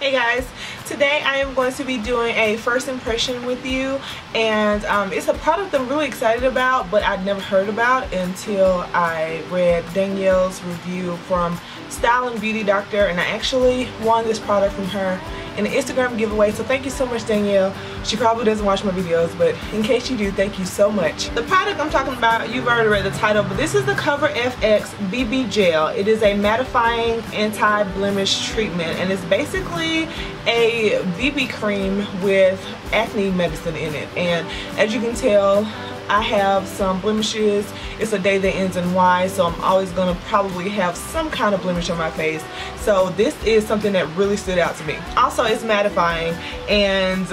Hey guys, today I am going to be doing a first impression with you, and it's a product I'm really excited about, but I'd never heard about until I read Danielle's review from Style and Beauty Doctor, and I actually won this product from her in an Instagram giveaway. So thank you so much, Danielle. She probably doesn't watch my videos, but in case you do, thank you so much. The product I'm talking about, you've already read the title, but this is the CoverFX BB Gel. It is a mattifying anti-blemish treatment, and it's basically a BB cream with acne medicine in it. And as you can tell, I have some blemishes. It's a day that ends in Y, so I'm always going to probably have some kind of blemish on my face. So this is something that really stood out to me. Also, it's mattifying, and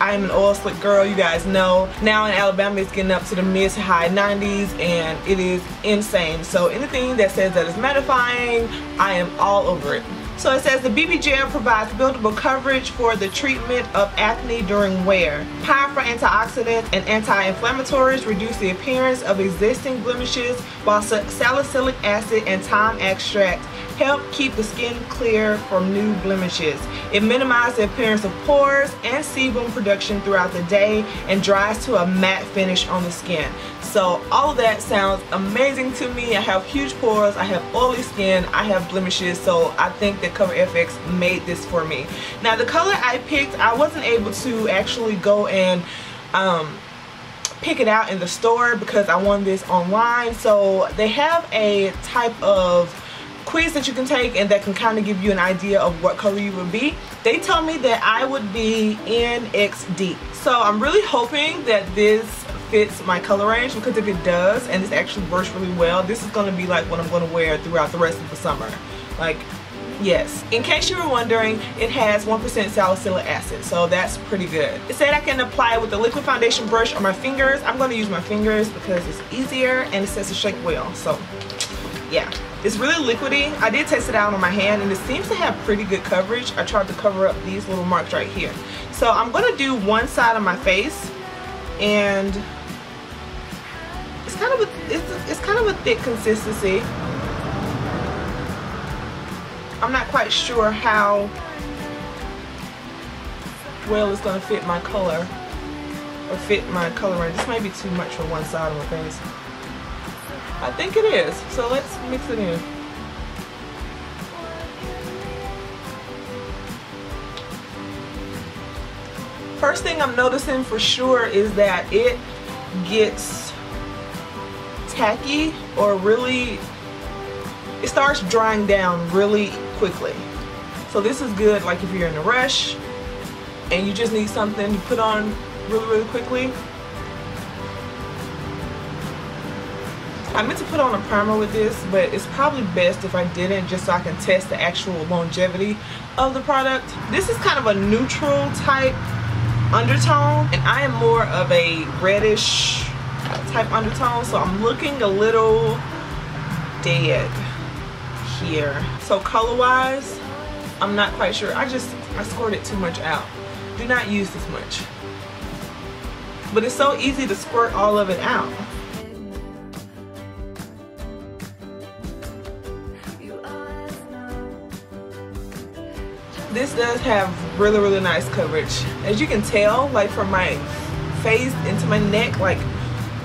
I am an oil slick girl, you guys know. Now in Alabama, it's getting up to the mid to high 90s, and it is insane. So anything that says that it's mattifying, I am all over it. So it says the BB Gel provides buildable coverage for the treatment of acne during wear. Powerful antioxidants and anti-inflammatories reduce the appearance of existing blemishes, while salicylic acid and thyme extract help keep the skin clear from new blemishes. It minimizes the appearance of pores and sebum production throughout the day and dries to a matte finish on the skin. So all of that sounds amazing to me. I have huge pores, I have oily skin, I have blemishes, so I think that CoverFX made this for me. Now the color I picked, I wasn't able to actually go and pick it out in the store because I won this online. So they have a type of quiz that you can take, and that can kind of give you an idea of what color you would be. They told me that I would be NXD. So I'm really hoping that this fits my color range, because if it does, and this actually works really well, this is going to be like what I'm going to wear throughout the rest of the summer. Like, yes. In case you were wondering, it has 1% salicylic acid, so that's pretty good. It said I can apply it with a liquid foundation brush on my fingers. I'm going to use my fingers because it's easier, and it says to shake well. So yeah, it's really liquidy. I did test it out on my hand, and it seems to have pretty good coverage. I tried to cover up these little marks right here. So I'm going to do one side of my face, and it's kind of a thick consistency. I'm not quite sure how well it's going to fit my color, or fit my color range. This might be too much for one side of my face. I think it is, so let's mix it in. First thing I'm noticing for sure is that it gets tacky, or really, it starts drying down really quickly. So this is good like if you're in a rush and you just need something to put on really quickly. I meant to put on a primer with this, but it's probably best if I didn't, just so I can test the actual longevity of the product. This is kind of a neutral type undertone, and I am more of a reddish type undertone, so I'm looking a little dead here. So color wise, I'm not quite sure. I squirted too much out. Do not use this much, but it's so easy to squirt all of it out. This does have really nice coverage. As you can tell, like from my face into my neck, like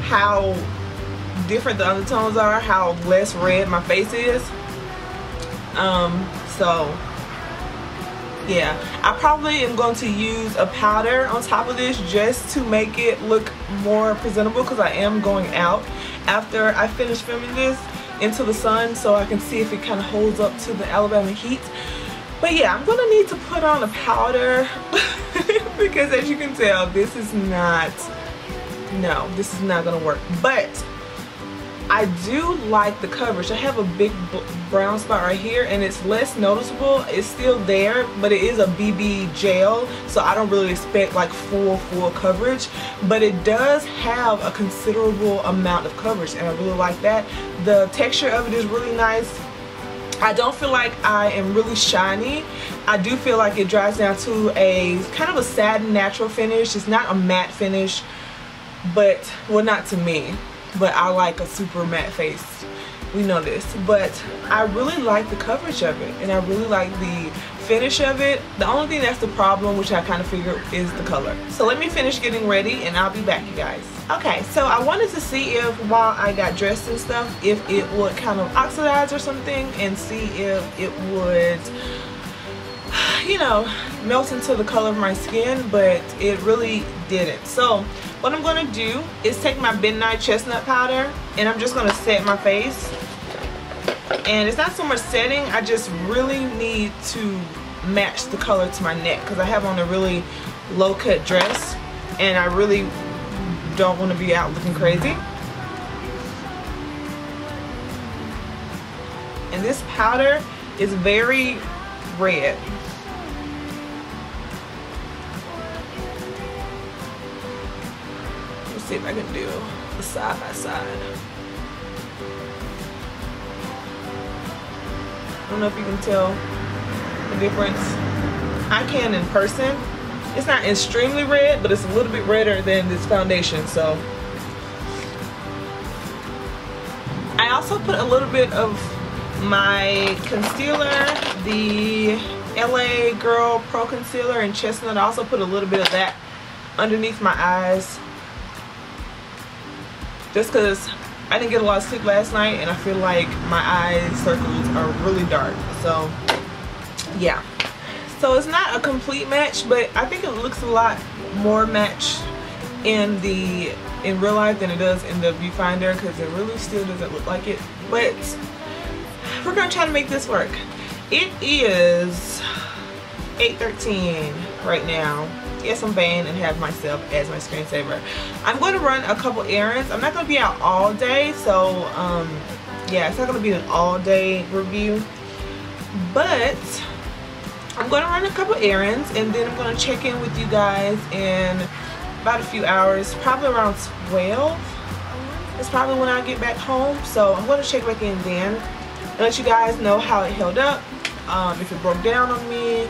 how different the undertones are, how less red my face is. So yeah, I probably am going to use a powder on top of this just to make it look more presentable, because I am going out after I finish filming this into the sun, so I can see if it kind of holds up to the Alabama heat. But yeah, I'm gonna need to put on a powder because as you can tell, this is not gonna work. But I do like the coverage. I have a big brown spot right here, and it's less noticeable. It's still there, but it is a BB gel, so I don't really expect like full coverage, but it does have a considerable amount of coverage, and I really like that. The texture of it is really nice. I don't feel like I am really shiny. I do feel like it dries down to a kind of a satin natural finish. It's not a matte finish, but, well, not to me, but I like a super matte face. We know this, but I really like the coverage of it, and I really like the finish of it. The only thing that's the problem, which I kind of figured, is the color. So let me finish getting ready and I'll be back, you guys. Okay, so I wanted to see if while I got dressed and stuff, if it would kind of oxidize or something, and see if it would, you know, melt into the color of my skin, but it really didn't. So what I'm going to do is take my Midnight Chestnut powder and I'm just going to set my face. And it's not so much setting, I just really need to match the color to my neck because I have on a really low cut dress and I really don't want to be out looking crazy. And this powder is very red. Let's see if I can do the side by side. I don't know if you can tell the difference. I can in person. It's not extremely red, but it's a little bit redder than this foundation. So I also put a little bit of my concealer, the LA Girl Pro Concealer in Chestnut. I also put a little bit of that underneath my eyes, just because I didn't get a lot of sleep last night and I feel like my eye circles are really dark. So yeah, so it's not a complete match, but I think it looks a lot more matched in real life than it does in the viewfinder, because it really still doesn't look like it. But we're gonna try to make this work. It is 8:13 right now. Yes, I'm vain and have myself as my screensaver. I'm going to run a couple errands. I'm not going to be out all day, so yeah, it's not going to be an all-day review. But I'm going to run a couple errands and then I'm going to check in with you guys in about a few hours, probably around 12. It's probably when I get back home, so I'm going to check back in then and let you guys know how it held up, if it broke down on me,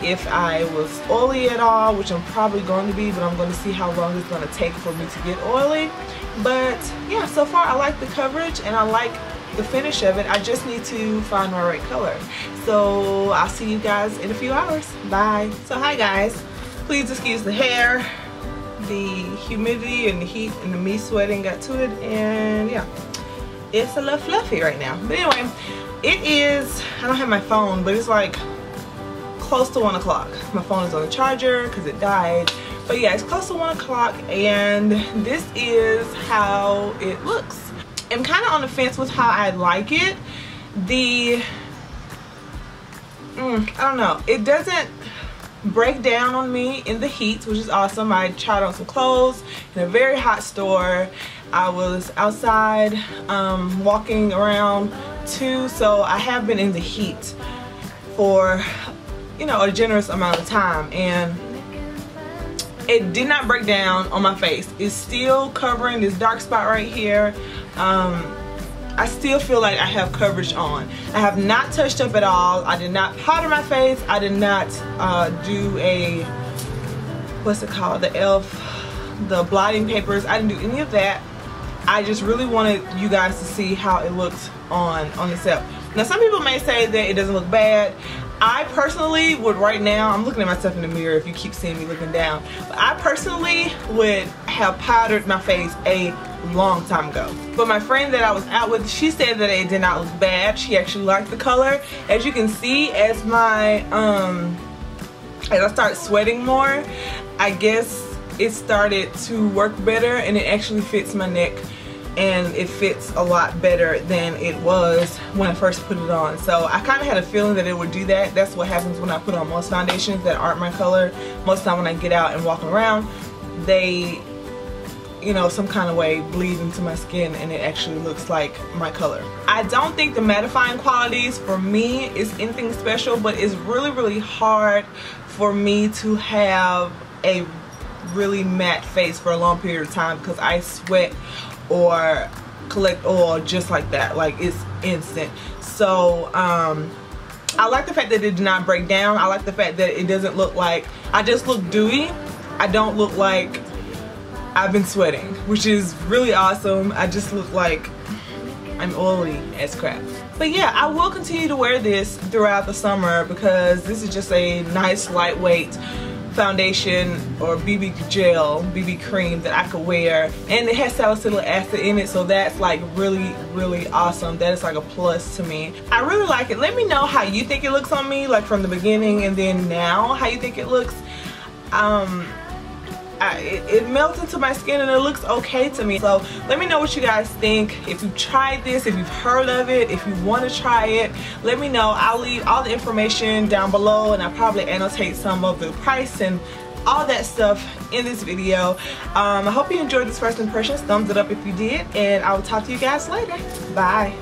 if I was oily at all, which I'm probably going to be, but I'm going to see how long it's going to take for me to get oily. But yeah, so far I like the coverage and I like the finish of it. I just need to find my right color. So I'll see you guys in a few hours. Bye. So hi guys, please excuse the hair. The humidity and the heat and the me sweating got to it, and yeah, it's a little fluffy right now. But anyway, it is, I don't have my phone, but it's like close to 1 o'clock. My phone is on the charger because it died. But yeah, it's close to 1 o'clock and this is how it looks. I'm kind of on the fence with how I like it. I don't know, it doesn't break down on me in the heat, which is awesome. I tried on some clothes in a very hot store. I was outside walking around too, so I have been in the heat for, you know, a generous amount of time, and it did not break down on my face. It's still covering this dark spot right here. I still feel like I have coverage on. I have not touched up at all. I did not powder my face. I did not do a, what's it called, the e.l.f., the blotting papers. I didn't do any of that. I just really wanted you guys to see how it looked on itself. Now some people may say that it doesn't look bad. I personally would, right now, I'm looking at myself in the mirror if you keep seeing me looking down, but I personally would have powdered my face a long time ago. But my friend that I was out with, she said that it did not look bad. She actually liked the color. As you can see, as I start sweating more, I guess it started to work better, and it actually fits my neck, and it fits a lot better than it was when I first put it on. So I kind of had a feeling that it would do that. That's what happens when I put on most foundations that aren't my color. Most of the time when I get out and walking around, they, you know, some kind of way bleed into my skin and it actually looks like my color. I don't think the mattifying qualities for me is anything special, but it's really, really hard for me to have a really matte face for a long period of time because I sweat or collect oil just like that. Like, it's instant. So I like the fact that it did not break down. I like the fact that it doesn't look like I just look dewy. I don't look like I've been sweating, which is really awesome. I just look like I'm oily as crap. But yeah, I will continue to wear this throughout the summer because this is just a nice lightweight foundation or BB gel, BB cream that I could wear, and it has salicylic acid in it, so that's like really awesome. That is like a plus to me. I really like it. Let me know how you think it looks on me, like from the beginning and then now, how you think it looks. It melts into my skin and it looks okay to me. So let me know what you guys think. If you've tried this, if you've heard of it, if you want to try it, let me know. I'll leave all the information down below, and I'll probably annotate some of the price and all that stuff in this video. I hope you enjoyed this first impressions. Thumbs it up if you did, and I will talk to you guys later. Bye.